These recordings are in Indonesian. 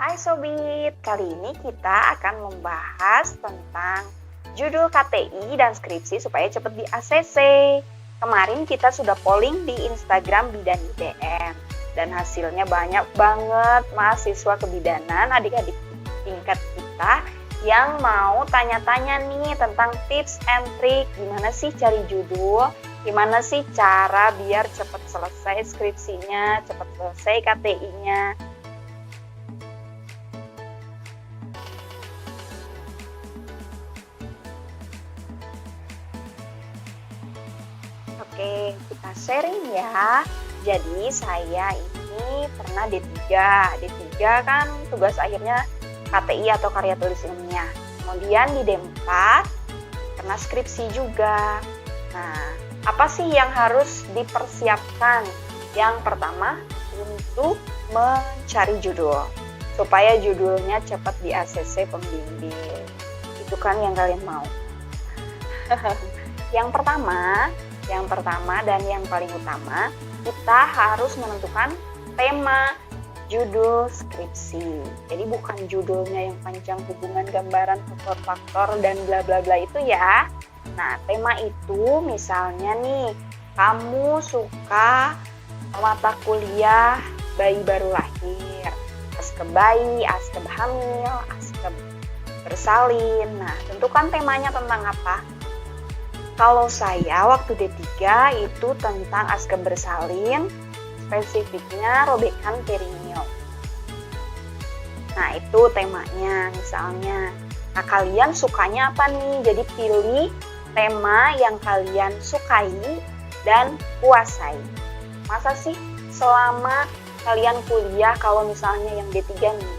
Hai Sobit, kali ini kita akan membahas tentang judul KTI dan skripsi supaya cepat di ACC. Kemarin kita sudah polling di Instagram Bidan IDM dan hasilnya banyak banget mahasiswa kebidanan, adik-adik tingkat kita yang mau tanya-tanya nih tentang tips and trick gimana sih cari judul, gimana sih cara biar cepat selesai skripsinya, cepat selesai KTI-nya. Oke, kita sharing ya. Jadi saya ini pernah D3. D3 kan tugas akhirnya KTI atau karya tulis ilmiah. Kemudian di D4 pernah skripsi juga. Nah, apa sih yang harus dipersiapkan? Yang pertama, untuk mencari judul. Supaya judulnya cepat di ACC pembimbing. Itu kan yang kalian mau. Yang pertama dan yang paling utama, kita harus menentukan tema judul skripsi. Jadi bukan judulnya yang panjang, hubungan, gambaran, faktor-faktor, dan bla bla bla itu ya. Nah, tema itu misalnya nih, kamu suka mata kuliah bayi baru lahir, askeb bayi, askeb hamil, askeb bersalin. Nah, tentukan temanya tentang apa. Kalau saya waktu D3 itu tentang askeb bersalin, spesifiknya robekan perineum. Nah, itu temanya misalnya. Nah, kalian sukanya apa nih? Jadi pilih tema yang kalian sukai dan kuasai. Masa sih selama kalian kuliah, kalau misalnya yang D3 nih,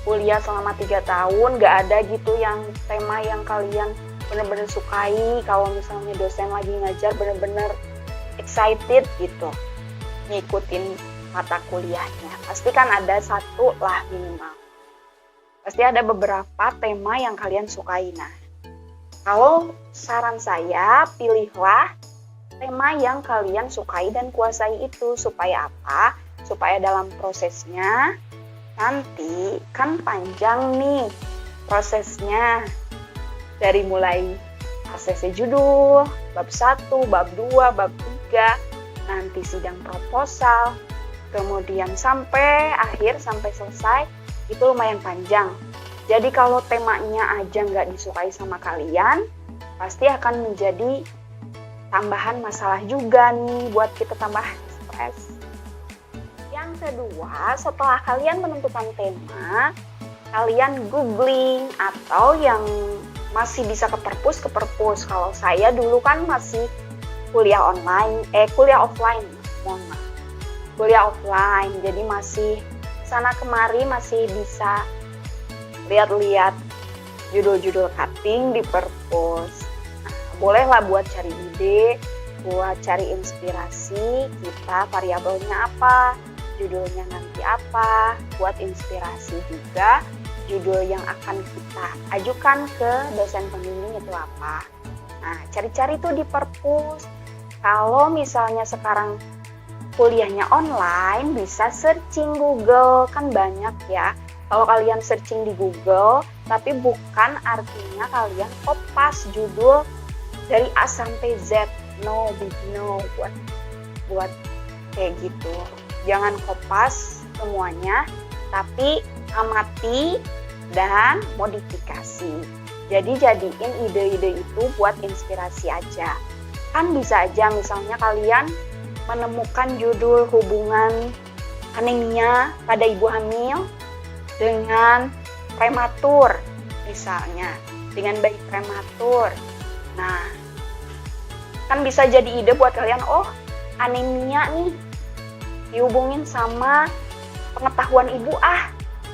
kuliah selama 3 tahun, gak ada gitu yang tema yang kalian bener-bener sukai, kalau misalnya dosen lagi ngajar bener-bener excited gitu ngikutin mata kuliahnya. Pasti kan ada satu lah minimal. Pasti ada beberapa tema yang kalian sukai. Nah, kalau saran saya, pilihlah tema yang kalian sukai dan kuasai itu. Supaya apa? Supaya dalam prosesnya nanti kan panjang nih prosesnya. Dari mulai ACC judul, bab 1, bab 2, bab 3, nanti sidang proposal, kemudian sampai akhir, sampai selesai, itu lumayan panjang. Jadi kalau temanya aja nggak disukai sama kalian, pasti akan menjadi tambahan masalah juga nih buat kita tambah stres. Yang kedua, setelah kalian menentukan tema, kalian googling atau yang masih bisa ke perpus. Kalau saya dulu kan masih kuliah offline, kuliah offline, jadi masih sana kemari masih bisa lihat-lihat judul-judul cutting di perpus. Nah, bolehlah buat cari ide, buat cari inspirasi, kita variabelnya apa, judulnya nanti apa, buat inspirasi juga judul yang akan kita ajukan ke dosen pembimbing itu apa. Nah, cari-cari tuh di perpus. Kalau misalnya sekarang kuliahnya online, bisa searching Google, kan banyak ya. Kalau kalian searching di Google, tapi bukan artinya kalian kopas judul dari A sampai Z. No, big no buat kayak gitu. Jangan kopas semuanya, tapi amati dan modifikasi. Jadi jadiin ide-ide itu buat inspirasi aja. Kan bisa aja misalnya kalian menemukan judul hubungan anemia pada ibu hamil dengan prematur, misalnya dengan bayi prematur. Nah, kan bisa jadi ide buat kalian, oh anemia nih dihubungin sama pengetahuan ibu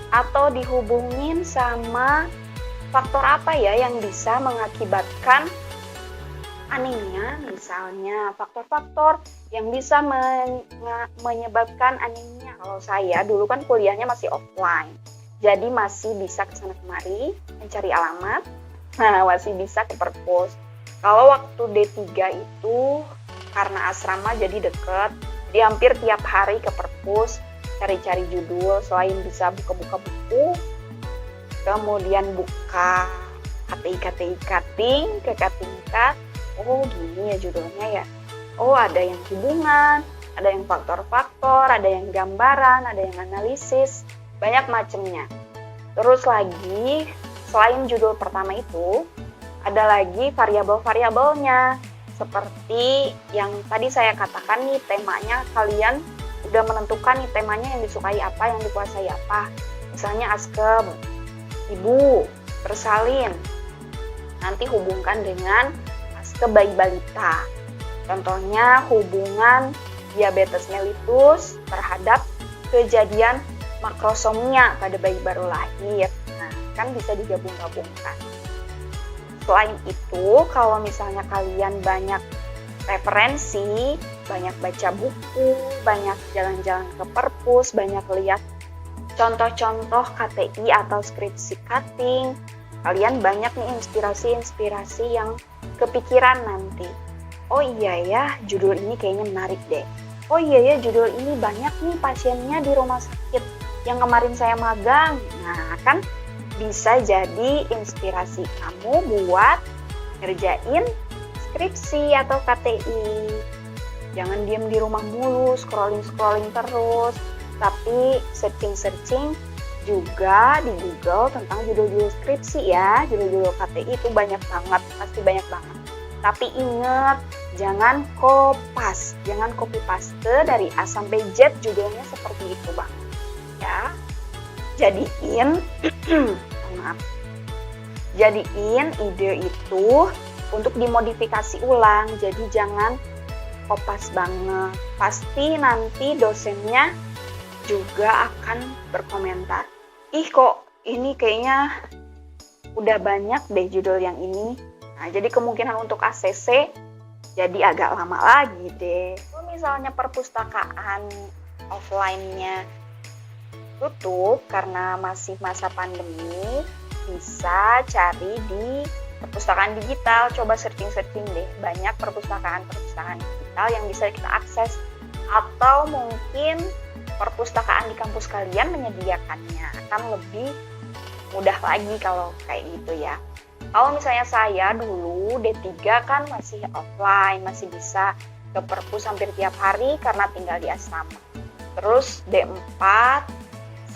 atau dihubungin sama faktor apa ya yang bisa mengakibatkan anemia, misalnya faktor-faktor yang bisa menyebabkan anemia. Kalau saya dulu kan kuliahnya masih offline, jadi masih bisa kesana kemari mencari alamat, masih bisa ke perpus. Kalau waktu D3 itu karena asrama jadi deket, jadi hampir tiap hari ke perpus. cari-cari judul selain bisa buka-buka buku, kemudian buka KTI cutting ke cutting cut. Oh gini ya judulnya ya. Oh ada yang hubungan, ada yang faktor-faktor, ada yang gambaran, ada yang analisis, banyak macamnya. Terus lagi selain judul pertama itu, ada lagi variabel-variabelnya. Seperti yang tadi saya katakan nih, temanya kalian udah menentukan nih temanya yang disukai apa, yang dikuasai apa. Misalnya askem, ibu, bersalin. Nanti hubungkan dengan askem bayi balita. Contohnya hubungan diabetes mellitus terhadap kejadian makrosomia pada bayi baru lahir. Nah, kan bisa digabung-gabungkan. Selain itu, kalau misalnya kalian banyak referensi, banyak baca buku, banyak jalan-jalan ke perpus, banyak lihat contoh-contoh KTI atau skripsi cutting, kalian banyak nih inspirasi-inspirasi yang kepikiran nanti. Oh iya ya, judul ini kayaknya menarik deh. Oh iya ya, judul ini banyak nih pasiennya di rumah sakit yang kemarin saya magang. Nah, kan bisa jadi inspirasi kamu buat ngerjain skripsi atau KTI. Jangan diem di rumah mulu, scrolling terus, tapi searching juga di Google tentang judul-judul skripsi ya. Judul-judul KTI itu banyak banget, pasti banyak banget. Tapi ingat, jangan copy paste dari A sampai Z judulnya seperti itu Bang. Ya. Jadiin ide itu untuk dimodifikasi ulang. Jadi jangan kopas banget. Pasti nanti dosennya juga akan berkomentar, ih kok ini kayaknya udah banyak deh judul yang ini. Nah, jadi kemungkinan untuk ACC jadi agak lama lagi deh. Kalau misalnya perpustakaan offline-nya tutup karena masih masa pandemi, bisa cari di perpustakaan digital. Coba searching deh, banyak perpustakaan digital yang bisa kita akses, atau mungkin perpustakaan di kampus kalian menyediakannya, akan lebih mudah lagi kalau kayak gitu ya. Kalau misalnya saya dulu D3 kan masih offline, masih bisa ke perpus hampir tiap hari karena tinggal di asrama. Terus D4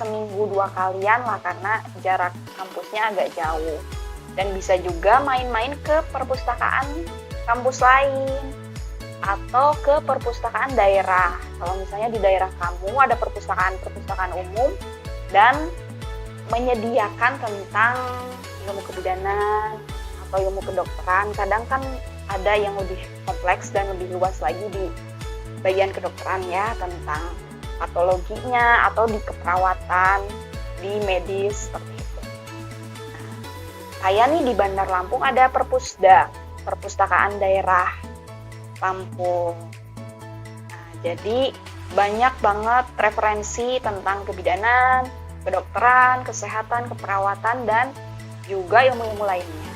seminggu 2 kalian lah karena jarak kampusnya agak jauh. Dan bisa juga main-main ke perpustakaan kampus lain atau ke perpustakaan daerah. Kalau misalnya di daerah kamu ada perpustakaan umum dan menyediakan tentang ilmu kebidanan atau ilmu kedokteran. Kadang kan ada yang lebih kompleks dan lebih luas lagi di bagian kedokteran ya, tentang patologinya atau di keperawatan, di medis seperti itu. Saya nih di Bandar Lampung ada Perpusda, perpustakaan daerah Lampung. Nah, jadi banyak banget referensi tentang kebidanan, kedokteran, kesehatan, keperawatan, dan juga ilmu-ilmu lainnya.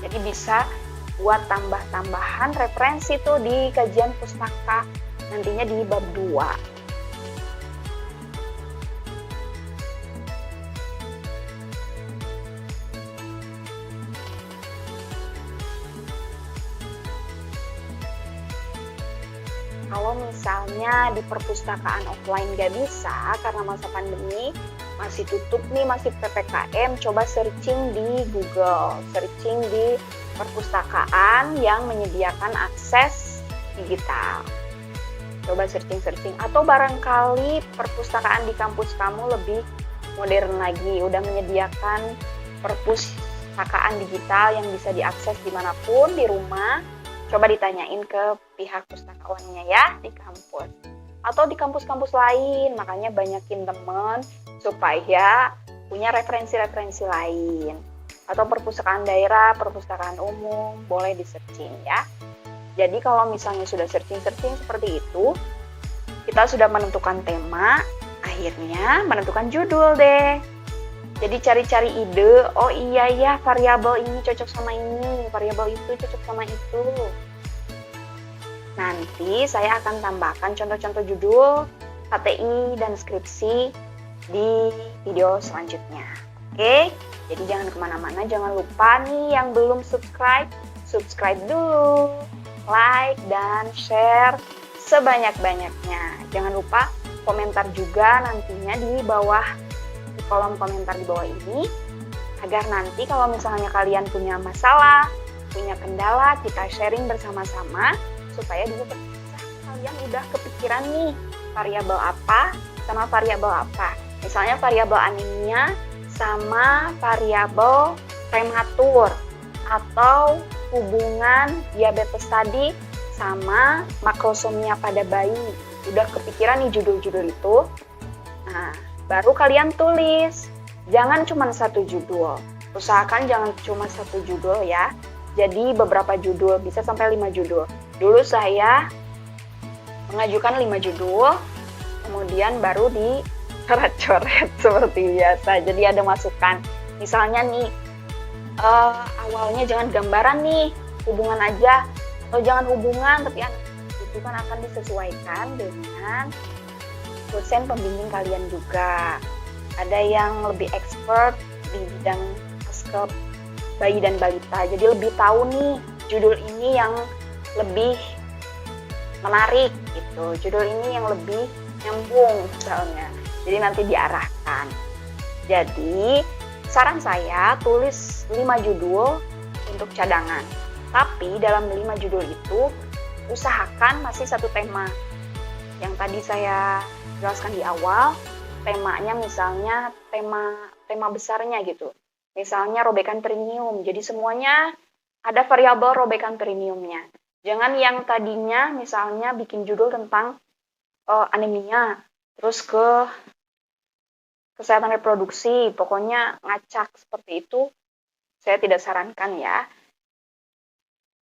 Jadi bisa buat tambah-tambahan referensi tuh di kajian pustaka nantinya di bab 2. Kalau misalnya di perpustakaan offline gak bisa karena masa pandemi, masih tutup nih, masih PPKM, coba searching di Google, searching di perpustakaan yang menyediakan akses digital. Coba searching, atau barangkali perpustakaan di kampus kamu lebih modern lagi, udah menyediakan perpustakaan digital yang bisa diakses dimanapun di rumah. Coba ditanyain ke pihak pustakawannya ya di kampus atau di kampus-kampus lain. Makanya banyakin teman supaya punya referensi-referensi lain. Atau perpustakaan daerah, perpustakaan umum, boleh di-searching ya. Jadi kalau misalnya sudah searching seperti itu, kita sudah menentukan tema, akhirnya menentukan judul deh. Jadi cari-cari ide, oh iya ya variabel ini cocok sama ini, variabel itu cocok sama itu. Nanti saya akan tambahkan contoh-contoh judul HTI dan skripsi di video selanjutnya. Oke, jadi jangan kemana-mana, jangan lupa nih yang belum subscribe dulu, like dan share sebanyak-banyaknya. Jangan lupa komentar juga nantinya di kolom komentar di bawah ini, agar nanti kalau misalnya kalian punya masalah, punya kendala, kita sharing bersama-sama supaya bisa terpisah. Kalian udah kepikiran nih variabel apa sama variabel apa. Misalnya variabel anemia sama variabel prematur, atau hubungan diabetes tadi sama makrosomia pada bayi. Udah kepikiran nih judul-judul itu? Nah, baru kalian tulis. Jangan cuma satu judul. Usahakan jangan cuma satu judul ya. Jadi beberapa judul, bisa sampai 5 judul. Dulu saya mengajukan 5 judul, kemudian baru dicoret-coret seperti biasa. Jadi ada masukan. Misalnya nih, awalnya jangan gambaran nih, hubungan aja, atau jangan hubungan, tapi itu kan akan disesuaikan dengan dosen pembimbing kalian juga. Ada yang lebih expert di bidang skep bayi dan balita, jadi lebih tahu nih judul ini yang lebih menarik gitu, judul ini yang lebih nyambung misalnya, jadi nanti diarahkan. Jadi saran saya tulis 5 judul untuk cadangan. Tapi dalam 5 judul itu usahakan masih satu tema. Yang tadi saya jelaskan di awal, temanya misalnya tema besarnya gitu. Misalnya robekan perineum. Jadi semuanya ada variabel robekan perineumnya. Jangan yang tadinya misalnya bikin judul tentang anemia, terus ke kesehatan reproduksi, pokoknya ngacak seperti itu, saya tidak sarankan ya.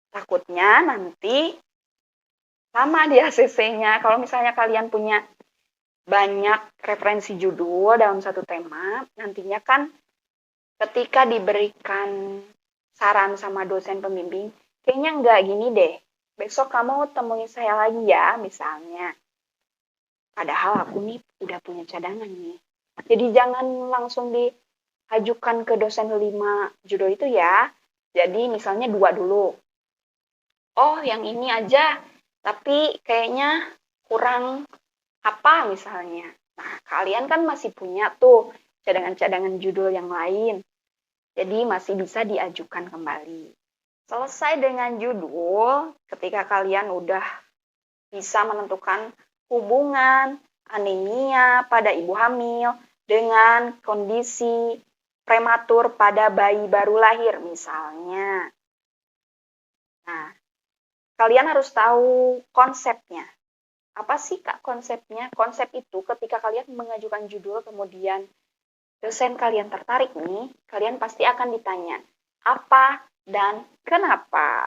Takutnya nanti sama di ACC-nya, kalau misalnya kalian punya banyak referensi judul dalam satu tema, nantinya kan ketika diberikan saran sama dosen pembimbing, kayaknya nggak gini deh, besok kamu temui saya lagi ya, misalnya. Padahal aku nih udah punya cadangan nih. Jadi jangan langsung diajukan ke dosen 5 judul itu ya. Jadi misalnya 2 dulu. Oh, yang ini aja, tapi kayaknya kurang apa misalnya. Nah, kalian kan masih punya tuh cadangan-cadangan judul yang lain. Jadi masih bisa diajukan kembali. Selesai dengan judul, ketika kalian udah bisa menentukan hubungan anemia pada ibu hamil dengan kondisi prematur pada bayi baru lahir misalnya. Nah, kalian harus tahu konsepnya. Apa sih Kak konsepnya? Konsep itu ketika kalian mengajukan judul kemudian dosen kalian tertarik nih, kalian pasti akan ditanya apa dan kenapa.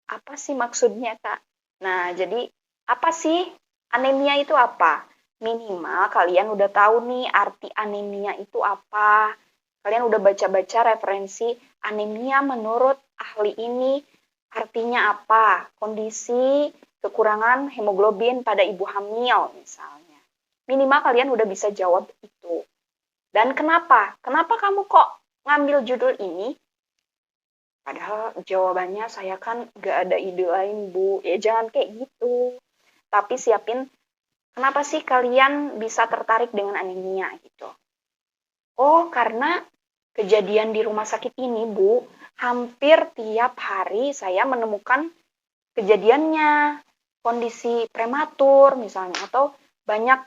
Apa sih maksudnya Kak? Nah, jadi apa sih anemia itu apa? Minimal kalian udah tahu nih arti anemia itu apa. Kalian udah baca-baca referensi anemia menurut ahli ini artinya apa? Kondisi kekurangan hemoglobin pada ibu hamil misalnya. Minimal kalian udah bisa jawab itu. Dan kenapa? Kenapa kamu kok ngambil judul ini? Padahal jawabannya saya kan gak ada ide lain, Bu. Ya jangan kayak gitu. Tapi siapin, kenapa sih kalian bisa tertarik dengan anemia gitu? Oh, karena kejadian di rumah sakit ini, Bu, hampir tiap hari saya menemukan kejadiannya. Kondisi prematur misalnya, atau banyak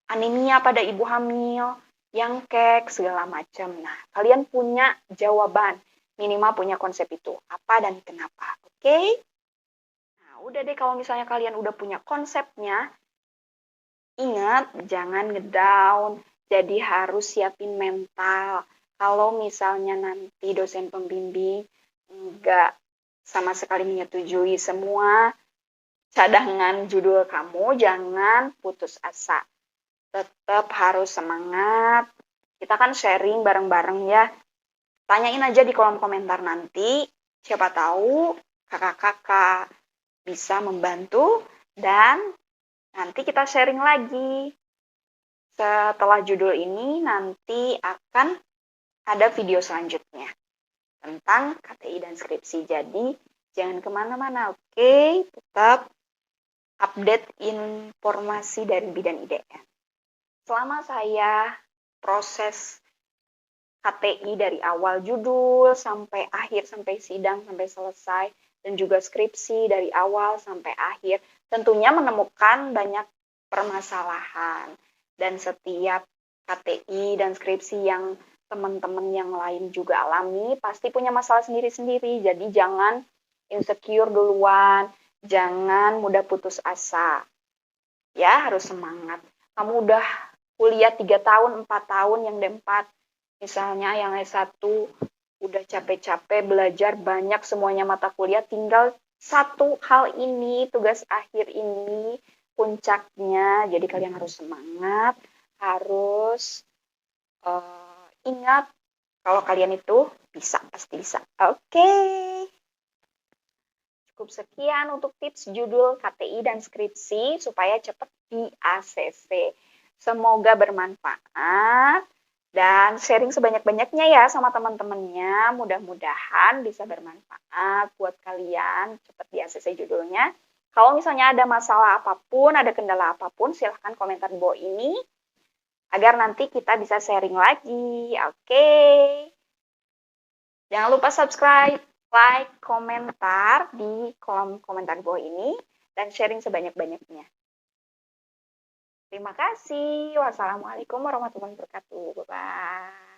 anemia pada ibu hamil, yang kek, segala macam. Nah, kalian punya jawaban. Minimal punya konsep itu, apa dan kenapa, oke? Nah, udah deh kalau misalnya kalian udah punya konsepnya, ingat jangan ngedown, jadi harus siapin mental. Kalau misalnya nanti dosen pembimbing nggak sama sekali menyetujui semua cadangan judul kamu, jangan putus asa. Tetap harus semangat, kita kan sharing bareng-bareng ya. Tanyain aja di kolom komentar nanti, siapa tahu kakak-kakak bisa membantu dan Nanti kita sharing lagi. Setelah judul ini nanti akan ada video selanjutnya tentang KTI dan skripsi. Jadi jangan kemana-mana, oke? Tetap update informasi dari Bidan IDN. Selama saya proses KTI dari awal judul sampai akhir, sampai sidang, sampai selesai, dan juga skripsi dari awal sampai akhir, tentunya menemukan banyak permasalahan. Dan setiap KTI dan skripsi yang teman-teman yang lain juga alami, pasti punya masalah sendiri-sendiri. Jadi jangan insecure duluan, jangan mudah putus asa. Ya, harus semangat. Kamu udah kuliah 3 tahun, 4 tahun, yang D4, misalnya yang S1, udah capek-capek belajar banyak semuanya mata kuliah, tinggal satu hal ini, tugas akhir ini, puncaknya. Jadi kalian harus semangat, harus ingat kalau kalian itu bisa, pasti bisa. Oke. Cukup sekian untuk tips judul KTI dan skripsi supaya cepat di ACC. Semoga bermanfaat dan sharing sebanyak-banyaknya ya sama teman-temannya. Mudah-mudahan bisa bermanfaat buat kalian cepat di ACC judulnya. Kalau misalnya ada masalah apapun, ada kendala apapun, silahkan komentar di bawah ini agar nanti kita bisa sharing lagi. Oke. Jangan lupa subscribe, like, komentar di kolom komentar di bawah ini, dan sharing sebanyak-banyaknya. Terima kasih. Wassalamualaikum warahmatullahi wabarakatuh. Bye-bye.